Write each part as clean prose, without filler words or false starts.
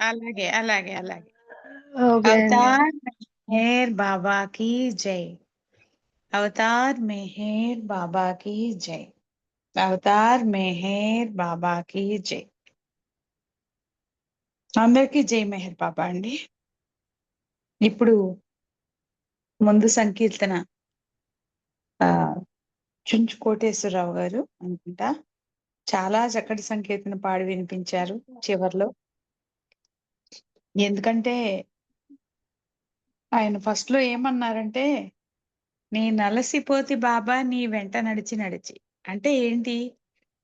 అలాగే, అలాగే, అలాగే. ఓకే అండి. అవతార్ మెహర్ బాబా కీ జై. అవతార్ మెహర్ బాబా కీ జై. అవతార్ మెహర్ బాబా కీ జై. అందరికీ జై మెహర్ బాబా అండి. ఇప్పుడు ముందు సంకీర్తన చుంచు కోటేశ్వరరావు గారు అనుకుంటా చాలా చక్కటి సంకీర్తన పాడి వినిపించారు చివర్లో. ఎందుకంటే ఆయన ఫస్ట్ లో ఏమన్నారంటే, నీ నలసిపోతి బాబా నీ వెంట నడిచి నడిచి. అంటే ఏంటి?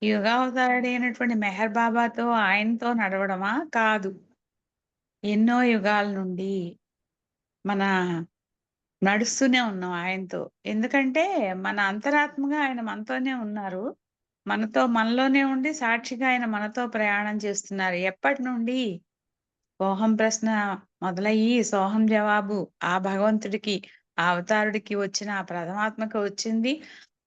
యుగావతారుడైనటువంటి మెహర్ బాబాతో ఆయనతో నడవడమా? కాదు. ఎన్నో యుగాల నుండి మన నడుస్తూనే ఉన్నాం ఆయనతో. ఎందుకంటే మన అంతరాత్మగా ఆయన మనతోనే ఉన్నారు. మనలోనే ఉండి సాక్షిగా ఆయన మనతో ప్రయాణం చేస్తున్నారు. ఎప్పటి నుండి? సోహం ప్రశ్న మొదలయ్యి సోహం జవాబు ఆ భగవంతుడికి, ఆ అవతారుడికి వచ్చిన ఆ ప్రథమాత్మకు వచ్చింది.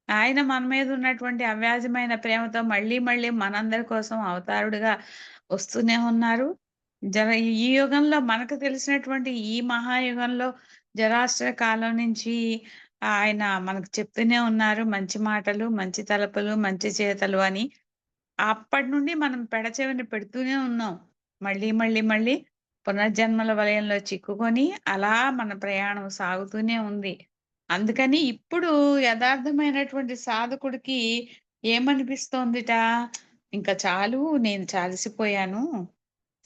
ఆయన మన మీద ఉన్నటువంటి అవ్యాజమైన ప్రేమతో మళ్ళీ మళ్ళీ మనందరి కోసం అవతారుడుగా వస్తూనే ఉన్నారు. ఈ యుగంలో మనకు తెలిసినటువంటి ఈ మహాయుగంలో జరాశ్ర కాలం నుంచి ఆయన మనకు చెప్తూనే ఉన్నారు మంచి మాటలు, మంచి తలపులు, మంచి చేతలు అని. అప్పటి నుండి మనం పెడచెవిన పెడుతూనే ఉన్నాం. మళ్ళీ, మళ్ళీ, మళ్ళీ పునర్జన్మల వలయంలో చిక్కుకొని అలా మన ప్రయాణం సాగుతూనే ఉంది. అందుకని ఇప్పుడు యథార్థమైనటువంటి సాధకుడికి ఏమనిపిస్తోందిట? ఇంక చాలు నేను చాలిసిపోయాను.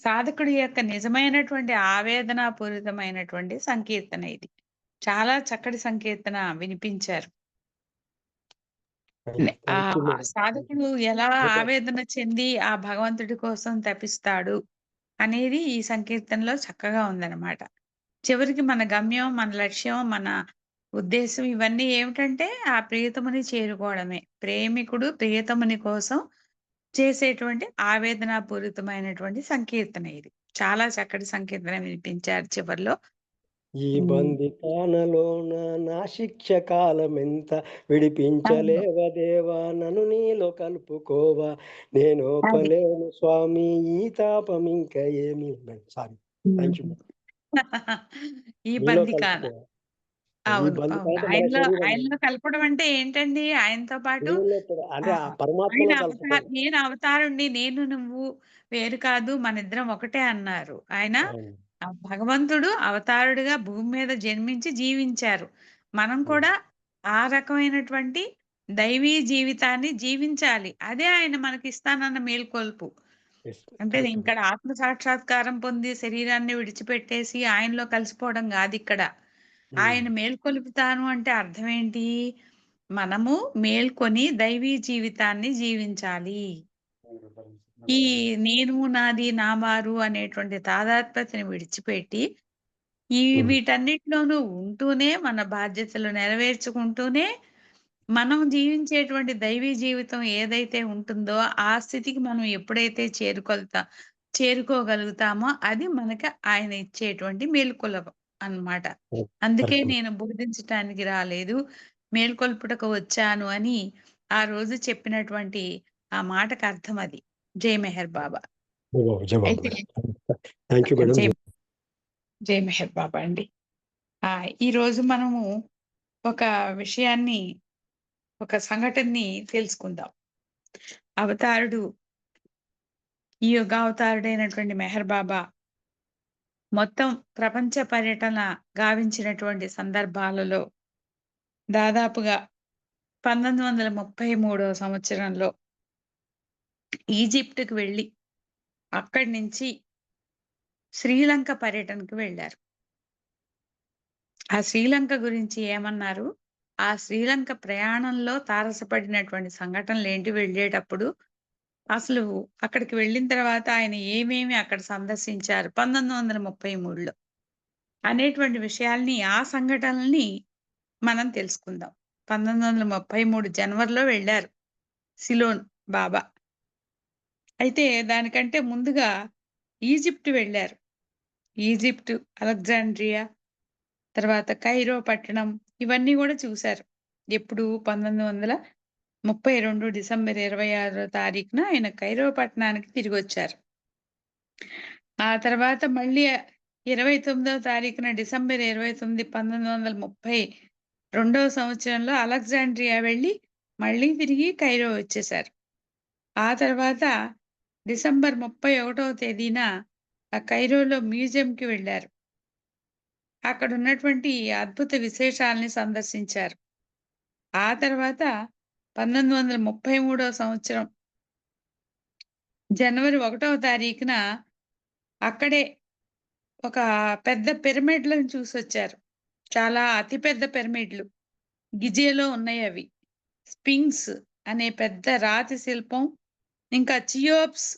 సాధకుడి యొక్క నిజమైనటువంటి ఆవేదనాపూరితమైనటువంటి సంకీర్తన ఇది. చాలా చక్కటి సంకీర్తన వినిపించారు. Thank you madam. సాధకుడు ఎలా అంటే ఆవేదన చెంది ఆ భగవంతుడి కోసం తపిస్తాడు అనేది ఈ సంకీర్తనలో చక్కగా ఉందన్నమాట. చివరికి మన గమ్యం, మన లక్ష్యం, మన ఉద్దేశం ఇవన్నీ ఏమిటంటే ఆ ప్రియతముని చేరుకోవడమే. ప్రేమికుడు ప్రియతముని కోసం చేసేటువంటి ఆవేదనాపూరితమైనటువంటి సంకీర్తన ఇది. చాలా చక్కటి సంకీర్తన వినిపించారు చివర్లో. ఈ హ్మ్. బందిఖానలోన నా శిక్ష కాలమెంత అవును. విడిపించలేవ దేవా నన్ను నీలో కలుపుకోవా నేను అది. ఒప్పలేను స్వామి ఈ తాపం ఇంకా ఏమి సారీ థ్యాంక్ యూ హ్మ్. మేడం. ఈ నీలో బందికాన. కలుపుకోవా ఈ అవును. బందిఖా అవును. అంటే మన ఆయనలో శరీరం ఆయనలో కలపడం అంటే ఏంటండి? ఆయనతో పాటు నీలో అంటే ఆ ఆయన పరమాత్మలో కలుపుకోవడం. నేను అవతారుడిని, నేను నువ్వు వేరు కాదు మనిద్దరం ఒకటే అన్నారు. ఆయన అవును. భగవంతుడు అవతారుడిగా భూమి మీద జన్మించి జీవించారు. మనం అవును. కూడా ఆ రకమైనటువంటి దైవీ జీవితాన్ని జీవించాలి. అదే ఆయన మనకిస్తానన్న మేలుకొలుపు. Yes. అంటే కరెక్ట్ మేడం. ఇక్కడ ఆత్మ సాక్షాత్కారం పొంది శరీరాన్ని విడిచిపెట్టేసి ఆయనలో కలిసిపోవడం గాదిక్కడ. ఉమ్. ఆయన మేల్కొలుపుతాను అంటే అర్థమేంటి? మనము మేల్కొని దైవీ జీవితాన్ని జీవించాలి. ఈ నేను, నాది, నా వారు అనేటువంటి తాదాత్మ్యతని విడిచిపెట్టి, ఉమ్. వీటన్నిటిలోనూ ఉంటూనే, మన బాధ్యతలు నెరవేర్చుకుంటూనే, మనం జీవించేటువంటి దైవీ జీవితం ఏదైతే ఉంటుందో, ఆ స్థితికి మనం ఎప్పుడైతే చేరుకోగలుగుతామో, అది మనకి ఆయన ఇచ్చేటువంటి మేలుకొలుపు అన్నమాట. అందుకే కరెక్ట్ మేడం. నేను బోధించటానికి రాలేదు, మేల్కొల్పుటకు వచ్చాను అని ఆ రోజు చెప్పినటువంటి ఆ మాటకు అర్థం అది. జై మెహర్ బాబా. జవాబు అయితే మేడం. Thank you madam. జై జై మెహర్ బాబా అండి. ఈరోజు మనము ఒక విషయాన్ని, ఒక సంఘటనని తెలుసుకుందాం. అవతారుడు, ఈ యుగావతారుడైనటువంటి మెహర్ బాబా మొత్తం ప్రపంచ పర్యటన గావించినటువంటి సందర్భాలలో దాదాపుగా 1933వ సంవత్సరంలో ఈజిప్ట్‌కి వెళ్లి, అక్కడి నుంచి శ్రీలంక పర్యటనకు వెళ్లారు. ఆ శ్రీలంక గురించి ఏమన్నారు? ఆ శ్రీలంక ప్రయాణంలో తారసపడినటువంటి సంఘటనలేంటి వెళ్ళేటప్పుడు? అసలు అక్కడికి వెళ్ళిన తర్వాత ఆయన ఏమేమి అక్కడ సందర్శించారు 1933లో అనేటువంటి విషయాల్ని, ఆ సంఘటనలని మనం తెలుసుకుందాం. 1933 జనవరిలో వెళ్లారు సిలోన్ బాబా. అయితే దానికంటే ముందుగా ఈజిప్ట్ వెళ్లారు. ఈజిప్ట్, అలెగ్జాండ్రియా, తర్వాత కైరో పట్టణం ఇవన్నీ గూడా చూసారు. ఎప్పుడు 1932 డిసెంబర్ 26 తారీఖున ఆయన కైరో పట్టణానికి తిరిగొచ్చారు. ఆ తర్వాత మళ్ళీ 29వ తారీఖున డిసెంబర్ 29, 1932 సంవత్సరంలో అలెగ్జాండ్రియా వెళ్లి మళ్ళీ తిరిగి కైరో వచ్చేశారు. ఆ తర్వాత డిసెంబర్ 31వ తేదీన కైరోలో మ్యూజియంకి వెళ్లారు. అక్కడున్నటువంటి అద్భుత విశేషాల్ని సందర్శించారు. ఆ తర్వాత 1933 సంవత్సరం జనవరి 1వ తారీఖున అక్కడే ఒక పెద్ద పిరమిడ్‌లను చూసొచ్చారు. చాలా అతి పెద్ద పిరమిడ్‌లు. గిజేలో ఉన్నాయవి. స్ఫింక్స్ అనే పెద్ద రాతి శిల్పం, ఇంకా చియోప్స్,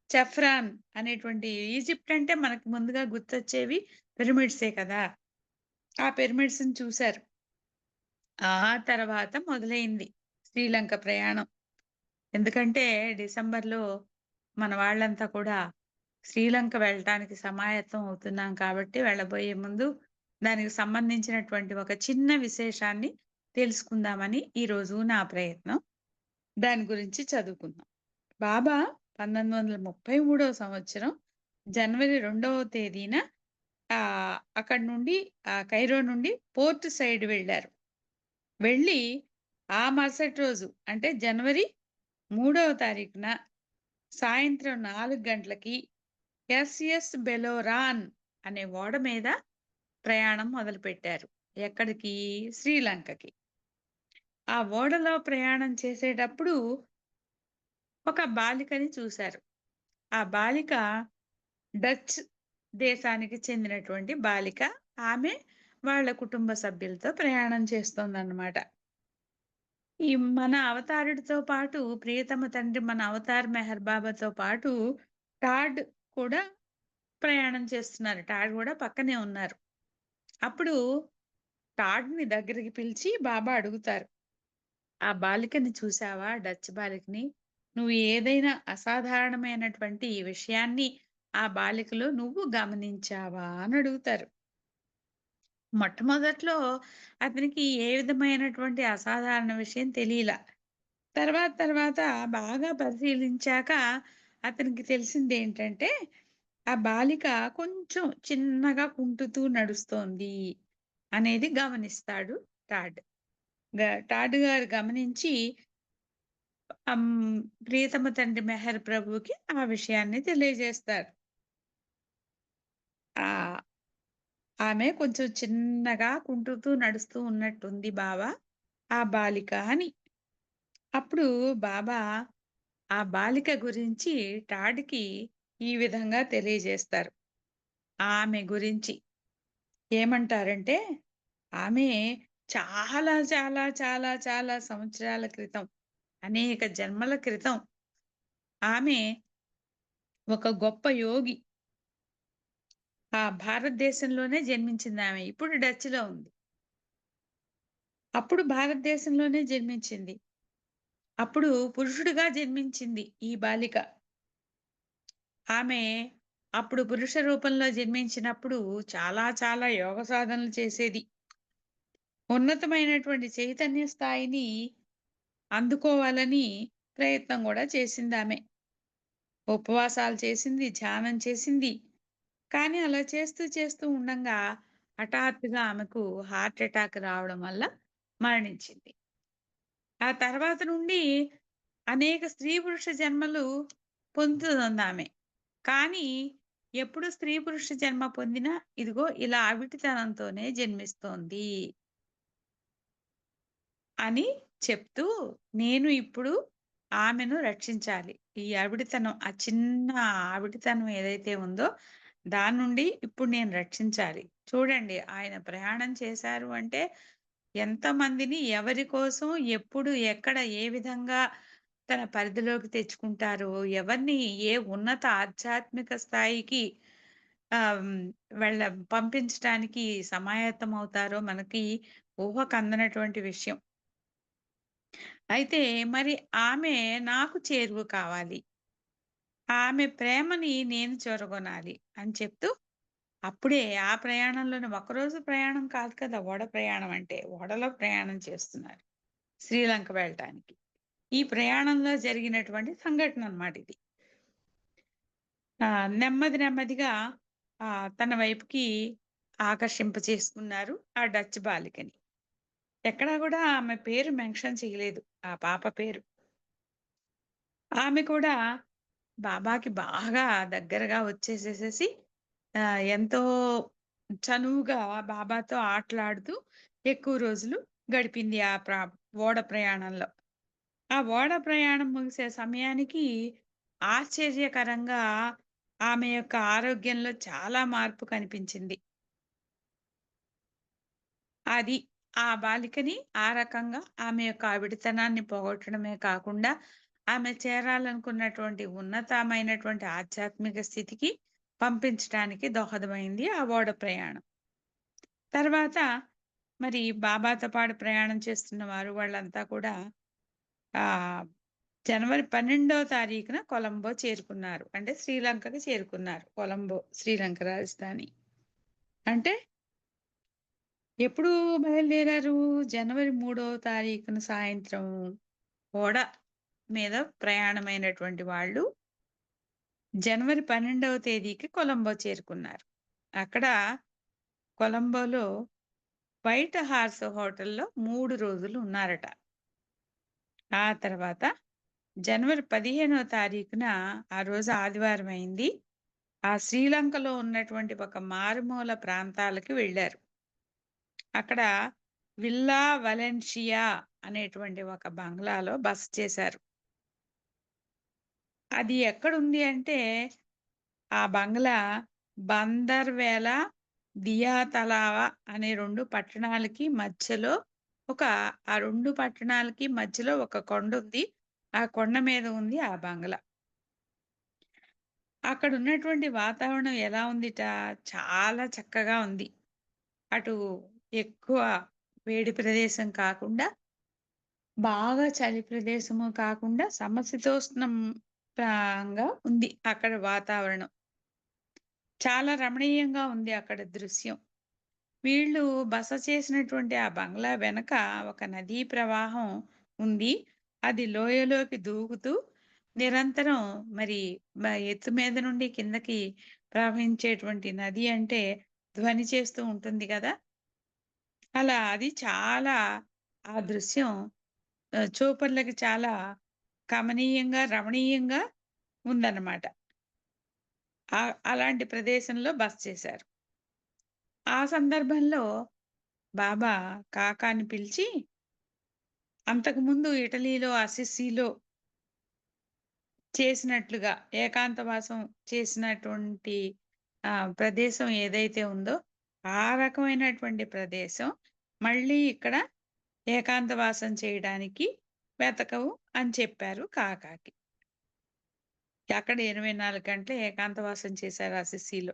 చెఫ్రాన్ అనేటువంటి ఈజిప్ట్ అంటే మనకు ముందుగా గుర్తొచ్చేవి పిరమిడ్సే కదా! ఆ పిరమిడ్స్‌ని చూసారు. ఆ తర్వాత మొదలైంది శ్రీలంక ప్రయాణం. ఎందుకంటే డిసెంబర్‌లో మన వాళ్ళంతా కూడా శ్రీలంక వెళ్ళటానికి సమాయత్తం అవుతున్నాం కాబట్టి వెళ్ళబోయే ముందు దానికి సంబంధించినటువంటి ఒక చిన్న విశేషాన్ని తెలుసుకుందామని ఈరోజు నా ప్రయత్నం. దాని గురించి చదువుకుందాం. బాబా 1933 సంవత్సరం జనవరి 2వ తేదీన అక్కడి నుండి కైరో నుండి పోర్ట్ సైడ్ వెళ్లారు. వెళ్ళి ఆ మరుసటి రోజు అంటే జనవరి 3వ తారీఖున సాయంత్రం 4 గంటలకి ఎస్ఎస్ బెలోరాన్ అనే ఓడ మీద ప్రయాణం మొదలుపెట్టారు. ఎక్కడికి? శ్రీలంకకి. ఆ ఓడలో ప్రయాణం చేసేటప్పుడు ఒక బాలికని చూశారు. ఆ బాలిక డచ్ దేశానికి చెందినటువంటి బాలిక. ఆమె వాళ్ళ కుటుంబ సభ్యులతో ప్రయాణం చేస్తోందన్నమాట. ఈ మన అవతారుడితో పాటు ప్రియతమ తండ్రి మన అవతార్ మెహర్ బాబాతో పాటు టాడ్ కూడా ప్రయాణం చేస్తున్నారు. టాడ్ గూడా పక్కనే ఉన్నారు. అప్పుడు టాడ్‌ని దగ్గరికి పిలిచి బాబా అడుగుతారు. "ఆ బాలికని చూసావా? డచ్ బాలికని. నువ్వు ఏదైనా అసాధారణమైనటువంటి విషయాన్ని ఆ బాలికలో నువ్వు గమనించావా?" అని అడుగుతారు. మొట్టమొదట్లో అతనికి ఏ విధమైనటువంటి అసాధారణ విషయం తెలీలా. తర్వాత బాగా పరిశీలించాక అతనికి తెలిసిందేంటంటే, ఆ బాలిక కొంచెం చిన్నగా కుంటుతూ నడుస్తోంది అనేది గమనిస్తాడు టాడ్. టాడ్ గారు గమనించి ప్రియతమ తండ్రి మెహర్ ప్రభుకి ఆ విషయాన్ని తెలియజేస్తారు. ఆ! ఆమె కొంచెం చిన్నగా కుంటుతూ నడుస్తూ ఉన్నట్టుంది బావ ఆ బాలిక అని. అప్పుడు బాబా ఆ బాలిక గురించి టాడ్‌కి ఈ విధంగా తెలియజేస్తారు. ఆమె గురించి ఏమంటారంటే, ఆమె చాలా సంవత్సరాల క్రితం, అనేక జన్మల క్రితం ఆమె ఒక గొప్ప యోగి. ఆ భారతదేశంలోనే జన్మించిందామె. ఇప్పుడు డచ్‌లో ఉంది. అప్పుడు భారతదేశంలోనే జన్మించింది. అప్పుడు పురుషుడిగా జన్మించింది ఈ బాలిక. ఆమె అప్పుడు పురుష రూపంలో జన్మించినప్పుడు చాలా యోగ సాధనలు చేసేది. ఉన్నతమైనటువంటి చైతన్య స్థాయిని అందుకోవాలని ప్రయత్నం గూడా చేసిందామె. ఉపవాసాలు చేసింది, ధ్యానం చేసింది. కానీ అలా చేస్తూ ఉండంగా హఠాత్తుగా ఆమెకు హార్ట్ అటాక్ రావడం వల్ల మరణించింది. ఆ తర్వాత నుండి అనేక స్త్రీ పురుష జన్మలు పొందుతుందామె. కానీ ఎప్పుడు స్త్రీ పురుష జన్మ పొందినా ఇదిగో ఇలా అవిటితనంతోనే జన్మిస్తోంది అని చెప్తూ నేను ఇప్పుడు ఆమెను రక్షించాలి. ఈ అవిడితనం ఆ చిన్న అవిడితనం ఏదైతే ఉందో దాని నుండి ఇప్పుడు నేను రక్షించాలి. చూడండి ఆయన ప్రయాణం చేశారు అంటే ఎంతమందిని ఎవరి కోసం, ఎప్పుడు, ఎక్కడ, ఏ విధంగా తన పరిధిలోకి తెచ్చుకుంటారో, ఎవరిని ఏ ఉన్నత ఆధ్యాత్మిక స్థాయికి ఆహ్, హ్మ్, పంపించటానికి సమాయత్తమవుతారో మనకి ఊహకందనటువంటి విషయం. అయితే మరి ఆమె నాకు చేరువ కావాలి. ఆమె ప్రేమని నేను చూరగొనాలి అని చెప్తూ అప్పుడే ఆ ప్రయాణంలోనే ఒకరోజు ప్రయాణం కాదు కదా! ఓడ ప్రయాణం అంటే. ఓడలో ప్రయాణం చేస్తున్నారు. శ్రీలంక వెళ్ళటానికి. ఈ ప్రయాణంలో జరిగినటువంటి సంఘటననమాట ఇది. నెమ్మది నెమ్మదిగా తన వైపుకి ఆకర్షింపచేసుకున్నారు ఆ డచ్ బాలికని. ఎక్కడా గూడా ఆమె పేరు మెన్షన్ చేయలేదు. ఆ పాప పేరు. ఆమె కూడా బాబాకి బాగా దగ్గరగా వచ్చేసేసేసి ఎంతో చనువుగా బాబాతో ఆటలాడుతూ ఎక్కువ రోజులు గడిపింది ఓడ ప్రయాణంలో. ఆ ఓడ ప్రయాణం ముగిసే సమయానికి ఆశ్చర్యకరంగా ఆమె యొక్క ఆరోగ్యంలో చాలా మార్పు కనిపించింది. అది ఆ బాలికని ఆ రకంగా ఆమె యొక్క అవిడితనాన్ని పోగొట్టడమే కాకుండా, ఆమె చేరాలనుకున్నటువంటి ఉన్నతమైనటువంటి ఆధ్యాత్మిక స్థితికి పంపించటానికి దోహదమైంది ఆ ఓడ ప్రయాణం. తర్వాత మరి బాబాతో పాటు ప్రయాణం చేస్తున్న వాళ్ళంతా కూడా ఆహ్, జనవరి 12వ తారీఖున కొలంబో చేరుకున్నారు. అంటే శ్రీలంకకి చేరుకున్నారు. కొలంబో శ్రీలంక రాజధాని. అంటే ఎప్పుడు బయలుదేరారు? జనవరి 3వ తారీఖున సాయంత్రం ఓడ మీద ప్రయాణమైనటువంటి వాళ్ళు జనవరి 12వ తేదీకి కొలంబో చేరుకున్నారు. అక్కడ కొలంబోలో వైట్ హార్స్ హోటల్‌లో 3 రోజులు ఉన్నారట. ఆ తర్వాత జనవరి 15వ తారీఖున ఆ రోజు ఆదివారం అయింది. ఆ శ్రీలంకలో ఉన్నటువంటి ఒక మారుమూల ప్రాంతాలకి వెళ్లారు. అక్కడ విల్లా వలెన్షియా అనేటువంటి ఒక బంగ్లాలో బస చేశారు. అది ఎక్కడుంది అంటే, ఆ బంగ్లా బందర్‌వేల, దియాతలావ అనే 2 పట్టణాలకి మధ్యలో ఒక ఆ 2 పట్టణాలకి మధ్యలో ఒక కొండుంది. ఆ కొండ మీద ఉంది ఆ బంగ్లా. అక్కడున్నటువంటి వాతావరణం ఎలా ఉందిట? చాలా చక్కగా ఉంది. అటు ఎక్కువ వేడి ప్రదేశం కాకుండా, బాగా చలి ప్రదేశము కాకుండా సమశీతోష్ణంగా ఉంది అక్కడ వాతావరణం. చాలా రమణీయంగా ఉంది అక్కడ దృశ్యం. వీళ్ళు బస చేసినటువంటి ఆ బంగ్లా వెనక ఒక నదీ ప్రవాహం ఉంది. అది లోయలోకి దూకుతూ నిరంతరం మరి ఎత్తు మీద నుండి కిందకి ప్రవహించేటువంటి నది అంటే ధ్వని చేస్తూ ఉంటుంది గదా! అలా అది చాలా ఆ దృశ్యం చూపర్లకి చాలా కమనీయంగా, రమణీయంగా ఉందన్నమాట. అలాంటి ప్రదేశంలో బస చేశారు. ఆ సందర్భంలో బాబా కాకాని పిలిచి, అంతకుముందు ఇటలీలో అసిస్సీలో చేసినట్లుగా ఏకాంతవాసం చేసినటువంటి ప్రదేశం ఏదైతే ఉందో, ఆ రకమైనటువంటి ప్రదేశం మళ్ళీ ఇక్కడ ఏకాంతవాసం చేయడానికి వెతకవు అని చెప్పారు కాకాకి. అక్కడ 24 గంటలు ఏకాంతవాసం చేశారు అసిస్సీలో.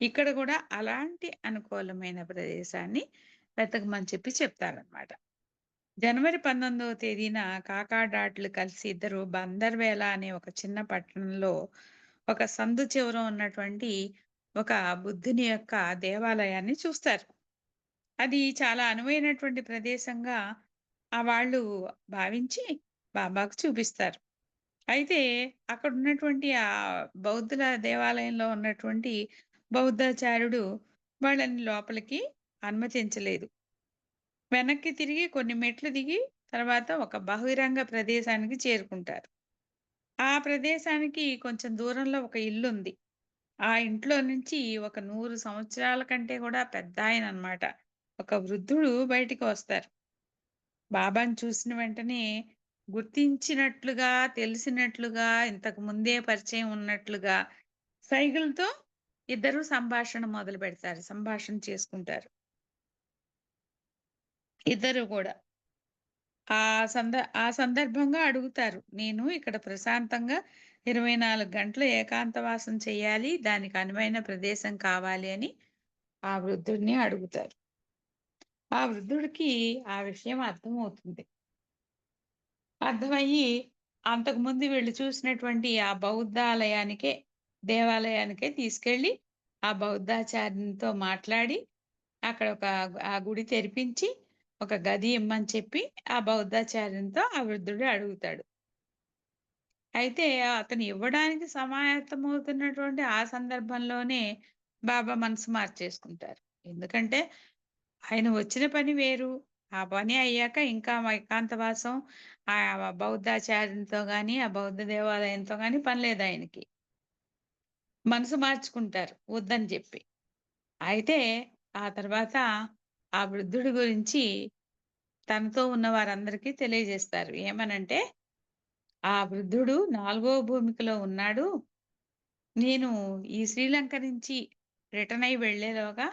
ఇక్కడ గూడా అలాంటి అనుకూలమైన ప్రదేశాన్ని వెతకమని చెప్తారనమాట. జనవరి 19వ తేదీన కాకాడాట్లు కలిసి ఇద్దరు బందర్‌వేల అనే ఒక చిన్న పట్టణంలో ఒక సందు చివర ఉన్నటువంటి ఒక బుద్ధుని యొక్క దేవాలయాన్ని చూస్తారు. అది చాలా అనువైనటువంటి ప్రదేశంగా వాళ్ళు భావించి బాబాకు చూపిస్తారు. అయితే అక్కడున్నటువంటి బౌద్ధుల దేవాలయంలో ఉన్నటువంటి బౌద్ధాచార్యుడు వాళ్ళని లోపలికి అనుమతించలేదు. వెనక్కి తిరిగి కొన్ని మెట్లు దిగి తర్వాత ఒక బహిరంగ ప్రదేశానికి చేరుకుంటారు. ఆ ప్రదేశానికి కొంచెం దూరంలో ఒక ఇల్లుంది. ఆ ఇంట్లో నుంచి ఒక 100 సంవత్సరాల కంటే కూడా పెద్దాయననమాట. ఒక వృద్ధుడు బయటికి వస్తారు. బాబాని చూసిన వెంటనే గుర్తించినట్లుగా, తెలిసినట్లుగా, ఇంతకు ముందే పరిచయం ఉన్నట్లుగా సైగలతో ఇద్దరు సంభాషణ మొదలుపెడతారు. సంభాషణ చేసుకుంటారు. ఇద్దరు గూడా. ఆ ఆ సందర్భంగా అడుగుతారు. నేను ఇక్కడ ప్రశాంతంగా 24 గంటలు ఏకాంతవాసం చేయాలి. దానికి అనువైన ప్రదేశం కావాలి అని ఆ వృద్ధుడిని అడుగుతారు. ఆ వృద్ధుడికి ఆ విషయం అర్థమవుతుంది. అర్థమయ్యి అంతకుముందు వీళ్ళు చూసినటువంటి ఆ దేవాలయానికే తీసుకెళ్ళి ఆ బౌద్ధాచార్యునితో మాట్లాడి అక్కడ ఆ గుడి తెరిపించి ఒక గది ఇమ్మని చెప్పి ఆ బౌద్ధాచార్యునితో ఆ వృద్ధుడు అడుగుతాడు. అయితే అతను ఇవ్వడానికి సమాయత్తమవుతున్నటువంటి ఆ సందర్భంలోనే బాబా మనసు మార్చేసుకుంటారు. ఎందుకంటే ఆయన వచ్చిన పని వేరు. ఆ పని అయ్యాక ఇంకా ఏకాంతవాసం బౌద్ధాచార్యునితో గాని, ఆ బౌద్ధ దేవాలయంతో గాని పని లేదాయనకి. మనసు మార్చుకుంటారు వద్దని జెప్పి. అయితే ఆ తర్వాత ఆ వృద్ధుడి గురించి తనతో ఉన్న వారందరికీ తెలియజేస్తారు. ఏమనంటే, "ఆ వృద్ధుడు 4గో భూమికలో ఉన్నాడు. నేను ఈ శ్రీలంక నుంచి రిటర్న్ అయ్యి వెళ్ళేలోగా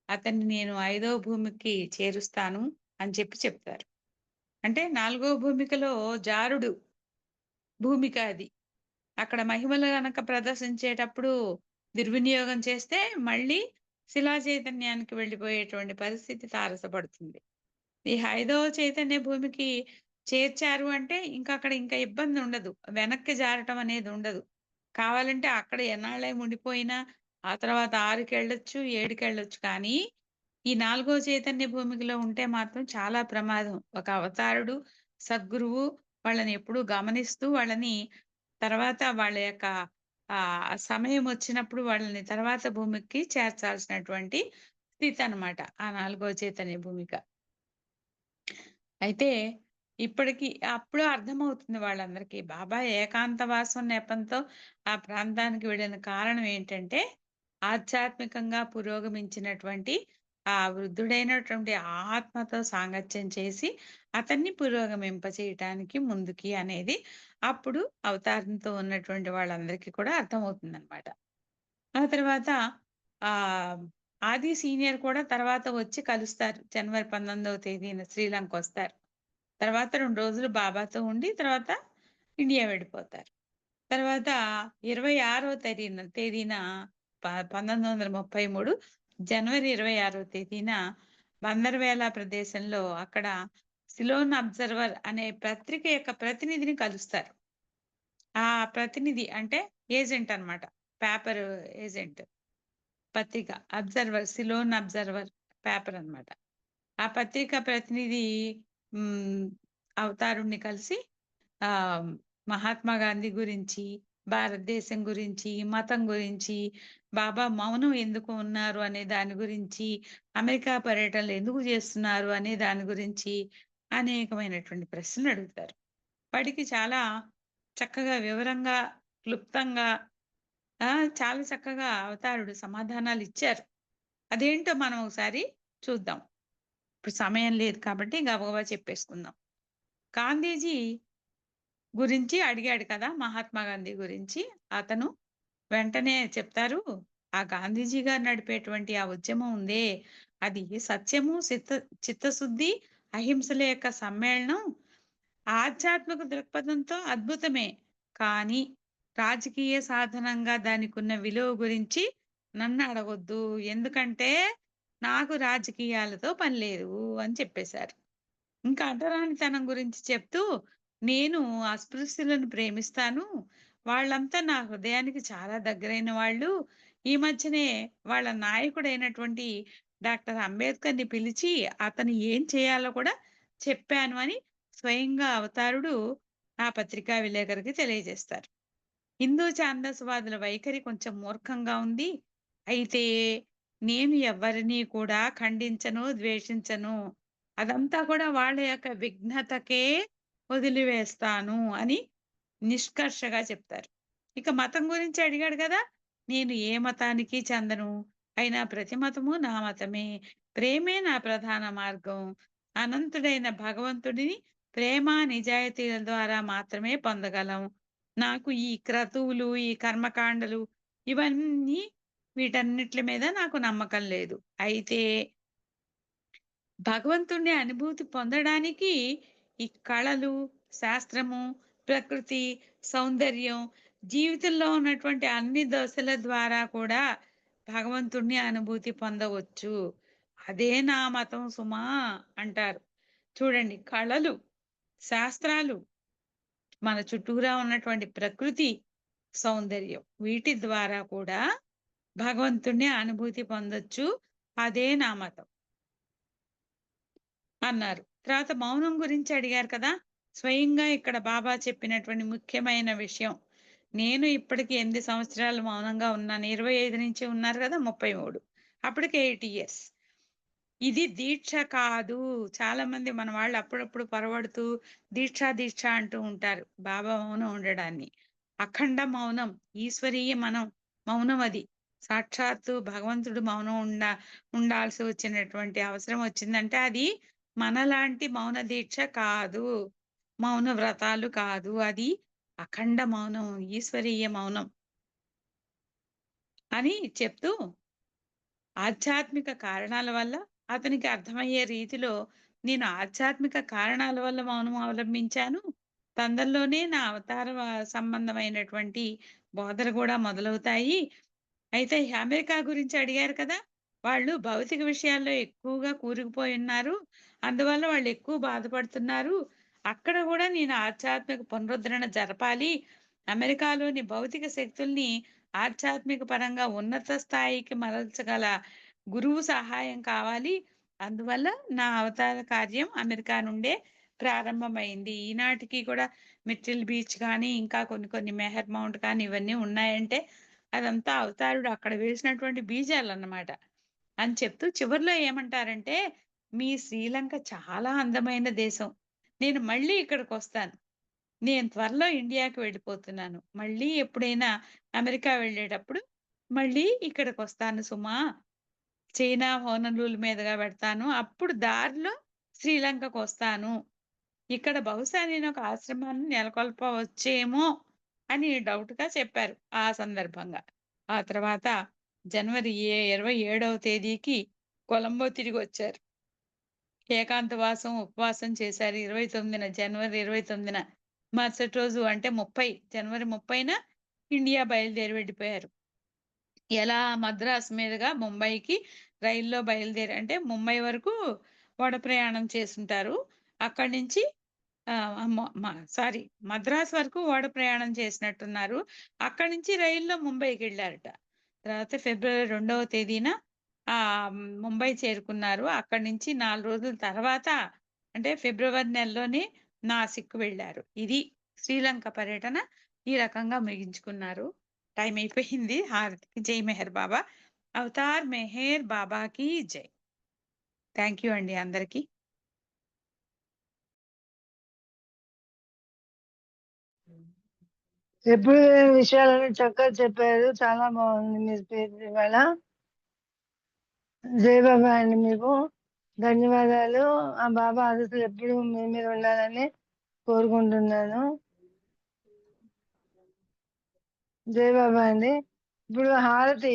అతన్ని నేను 5వ భూమికి చేరుస్తాను" అని చెప్తారు. అంటే 4గో భూమికలో జారుడు భూమిక అది. అక్కడ మహిమలు గనక ప్రదర్శించేటప్పుడు దుర్వినియోగం చేస్తే మళ్ళీ శిలా చైతన్యానికి వెళ్ళిపోయేటువంటి పరిస్థితి తారసపడుతుంది. ఈ ఐదవ చైతన్య భూమికి చేర్చారు అంటే ఇంకక్కడ ఇంకా ఇబ్బందుండదు. వెనక్కి జారటం అనేదుండదు. కావాలంటే అక్కడ ఎన్నాళ్ళై ఉండిపోయినా, ఆ తర్వాత 6కెళ్ళొచ్చు, 7కెళ్ళొచ్చు. కానీ, ఈ నాలుగో చైతన్య భూమికలో ఉంటే మాత్రం చాలా ప్రమాదం. ఒక అవతారుడు, సద్గురువు వాళ్ళని ఎప్పుడూ గమనిస్తూ వాళ్ళని తర్వాత వాళ్ళ యొక్క సమయమొచ్చినప్పుడు వాళ్ళని తర్వాత భూమికి చేర్చాల్సినటువంటి స్థితనమాట. ఆ నాలుగో చైతన్య భూమిక. అయితే ఇప్పటికి అప్పుడు అర్థమవుతుంది వాళ్ళందరికీ. బాబా ఏకాంతవాసం నెపంతో ఆ ప్రాంతానికి వెళ్ళిన కారణం ఏంటంటే, ఆధ్యాత్మికంగా పురోగమించినటువంటి ఆ వృద్ధుడైనటువంటి ఆత్మతో సాంగత్యం చేసి, అతన్ని పురోగమింపచేయటానికి ముందుకి అనేది అప్పుడు అవతారంతో ఉన్నటువంటి వాళ్ళందరికీ కూడా అర్థమవుతుందనమాట. ఆ తర్వాత ఆహ్, ఆది సీనియర్ కూడా తర్వాత వచ్చి కలుస్తారు. జనవరి 19వ తేదీన శ్రీలంకొస్తారు. తర్వాత 2 రోజులు బాబాతో ఉండి తర్వాత ఇండియా వెళ్ళిపోతారు. తర్వాత 26వ తేదీన 1933 జనవరి 26వ తేదీన బందర్‌వేల ప్రదేశంలో అక్కడ సిలోన్ అబ్జర్వర్ అనే పత్రిక యొక్క ప్రతినిధిని కలుస్తారు. ఆ ప్రతినిధి అంటే ఏజెంట్ అన్నమాట. Paper agent. పత్రిక. సిలోన్ అబ్జర్వర్ పేపర్ అన్నమాట. ఆ పత్రిక ప్రతినిధి హ్మ్. అవతారుడిని కలిసి ఆహ్, మహాత్మా గాంధీ గురించి, భారతదేశం గురించి, మతం గురించి, బాబా మౌనం ఎందుకు ఉన్నారు అనే దాని గురించి, అమెరికా పర్యటనలు ఎందుకు చేస్తున్నారు అనే దాని గురించి అనేకమైనటువంటి ప్రశ్నలు అడుగుతారు. వాటికి చాలా చక్కగా వివరంగా, క్లుప్తంగా ఆ! చాలా చక్కగా అవతారుడు సమాధానాలిచ్చారు. అదేంటో మనం ఒకసారి చూద్దాం. ఇప్పుడు సమయం లేదు కాబట్టి గబగబా చెప్పేసుకుందాం. గాంధీజీ గురించి అడిగాడు కదా! మహాత్మా గాంధీ గురించి. అతను వెంటనే చెప్తారు. ఆ గాంధీజీ గారు నడిపేటువంటి ఆ ఉద్యమం ఉందే, అది సత్యము, చిత్తశుద్ధి, అహింసల యొక్క సమ్మేళనం. ఆధ్యాత్మిక దృక్పథంతో అద్భుతమే. కానీ రాజకీయ సాధనంగా దానికున్న విలువ గురించి నన్నడగొద్దు. ఎందుకంటే నాకు రాజకీయాలతో పని లేదు అని చెప్పేశారు. ఇంకా అంటరానితనం గురించి చెప్తూ, నేను అస్పృశ్యులను ప్రేమిస్తాను. వాళ్ళంతా నా హృదయానికి చాలా దగ్గరైన వాళ్ళు. ఈ మధ్యనే వాళ్ళ నాయకుడైనటువంటి డాక్టర్ అంబేద్కర్‌ని పిలిచి, అతను ఏం చేయాలో కూడా చెప్పాను అని స్వయంగా అవతారుడు ఆ పత్రికా విలేకరికి తెలియజేస్తారు. హిందూ ఛాందసవాదుల వైఖరి కొంచెం మూర్ఖంగా ఉంది. అయితే నేను ఎవ్వరిని కూడా ఖండించను, ద్వేషించను. అదంతా కూడా వాళ్ళ యొక్క విఘ్నతకే వదిలివేస్తాను అని నిష్కర్షగా చెప్తారు. ఇక మతం గురించి అడిగాడు గదా! నేను ఏ మతానికి చెందను. అయినా ప్రతి మతము నా మతమే. ప్రేమే నా ప్రధాన మార్గం. అనంతుడైన భగవంతుడిని ప్రేమ, నిజాయితీల ద్వారా మాత్రమే పొందగలం. నాకు ఈ క్రతువులు, ఈ కర్మకాండలు ఇవన్నీ వీటన్నిట్లి మీద నాకు నమ్మకం లేదు. అయితే భగవంతుడిని అనుభూతి పొందడానికి ఈ కళలు, శాస్త్రము, ప్రకృతి, సౌందర్యం, జీవితంలో ఉన్నటువంటి అన్ని దశల ద్వారా కూడా భగవంతుడిని అనుభూతి పొందవచ్చు. అదే నా మతం సుమా అంటారు. చూడండి కళలు, శాస్త్రాలు, మన చుట్టూరా ఉన్నటువంటి ప్రకృతి సౌందర్యం వీటి ద్వారా కూడా భగవంతుడిని అనుభూతి పొందొచ్చు. అదే నా మతం. అన్నారు. తర్వాత మౌనం గురించి అడిగారు కదా! స్వయంగా ఇక్కడ బాబా చెప్పినటువంటి ముఖ్యమైన విషయం. నేను ఇప్పటికి 8 సంవత్సరాలు మౌనంగా ఉన్నాను. 25 నుంచి ఉన్నారు గదా! 33. అప్పటికి 8 ఇయర్స్. ఇది దీక్ష కాదు. చాలామంది మన వాళ్ళు అప్పుడప్పుడు పొరబడుతూ దీక్ష, దీక్ష అంటూ ఉంటారు. బాబా మౌనం ఉండడాన్ని. అఖండ మౌనం, ఈశ్వరీయ మౌనం అది. సాక్షాత్తు భగవంతుడు మౌనం ఉండాల్సి వచ్చినటువంటి అవసరం వచ్చిందంటే అది మనలాంటి మౌన దీక్ష కాదు. మౌన వ్రతాలు కాదు. అది అఖండ మౌనం, ఈశ్వరీయ మౌనం అని చెప్తూ ఆధ్యాత్మిక కారణాల వల్ల అతనికి అర్థమయ్యే రీతిలో నేను ఆధ్యాత్మిక కారణాల వల్ల మౌనం అవలంబించాను. తొందరలోనే నా అవతార సంబంధమైనటువంటి బోధలు గూడా మొదలవుతాయి. అయితే ఈ అమెరికా గురించి అడిగారు కదా! వాళ్ళు భౌతిక విషయాల్లో ఎక్కువగా కూరుకుపోయున్నారు. అందువల్ల వాళ్ళు ఎక్కువ బాధపడుతున్నారు. అక్కడ గూడా నేను ఆధ్యాత్మిక పునరుద్ధరణ జరపాలి. అమెరికాలోని భౌతిక శక్తుల్ని ఆధ్యాత్మిక పరంగా ఉన్నత స్థాయికి మరల్చగల గురువు సహాయం కావాలి. అందువల్ల నా అవతార కార్యం అమెరికా నుండే ప్రారంభమైంది. ఈనాటికి కూడా మిర్చిల్ బీచ్ గానీ, ఇంకా కొన్ని కొన్ని మెహర్ మౌంట్ కానీ ఇవన్నీ ఉన్నాయంటే అదంతా అవతారుడు అక్కడ వేసినటువంటి బీజాలన్నమాట. అని చెప్తూ చివర్లో ఏమంటారంటే, "మీ శ్రీలంక చాలా అందమైన దేశం. నేను మళ్ళీ ఇక్కడికొస్తాను. నేను త్వరలో ఇండియాకి వెళ్ళిపోతున్నాను. మళ్ళీ ఎప్పుడైనా అమెరికా వెళ్ళేటప్పుడు మళ్ళీ ఇక్కడికొస్తాను సుమా. చైనా హోనలూలు మీదుగా పెడతాను. అప్పుడు దారిలో శ్రీలంకకొస్తాను. ఇక్కడ బహుశా నేనొక ఆశ్రమాన్ని నెలకొల్పవచ్చేమో" అని డౌట్‌గా చెప్పారు ఆ సందర్భంగా. ఆ తర్వాత జనవరి 27వ తేదీకి కొలంబో తిరిగొచ్చారు. ఏకాంతవాసం, ఉపవాసం చేశారు. 29న జనవరి 29న మరుసటి రోజు అంటే 30 జనవరి 30న ఇండియా బయలుదేరి వెళ్ళిపోయారు. ఎలా మద్రాసు మీదుగా ముంబైకి రైల్లో బయలుదేరి అంటే ముంబై వరకు ఓడ ప్రయాణం చేసుంటారు. అక్కడి నుంచి మొ మ సారీ మద్రాసు వరకు ఓడ ప్రయాణం చేసినట్టున్నారు. అక్కడి నుంచి రైల్లో ముంబైకెళ్లారట. తర్వాత ఫిబ్రవరి 2వ తేదీన ముంబై చేరుకున్నారు. అక్కడి నుంచి 4 రోజుల తర్వాత అంటే ఫిబ్రవరి నెలలోనే నాసిక్ వెళ్లారు. ఇది శ్రీలంక పర్యటన. ఈ రకంగా ముగించుకున్నారు. టైం అయిపోయింది. హారతికి జై మెహర్ బాబా. అవతార్ మెహర్ బాబాకి జై. థాంక్ యూ అండి అందరికి. ఎప్పుడు లేని విషయాలను చక్కగా చెప్పారు. చాలా బాగుంది మీ స్పీచ్ ఇవాళ. జై బాబా అండి మీకు ధన్యవాదాలు. ఆ బాబా ఆశీస్సులు ఎప్పుడు మీ మీద ఉండాలని కోరుకుంటున్నాను. జై బాబా అండి. ఇప్పుడు హారతి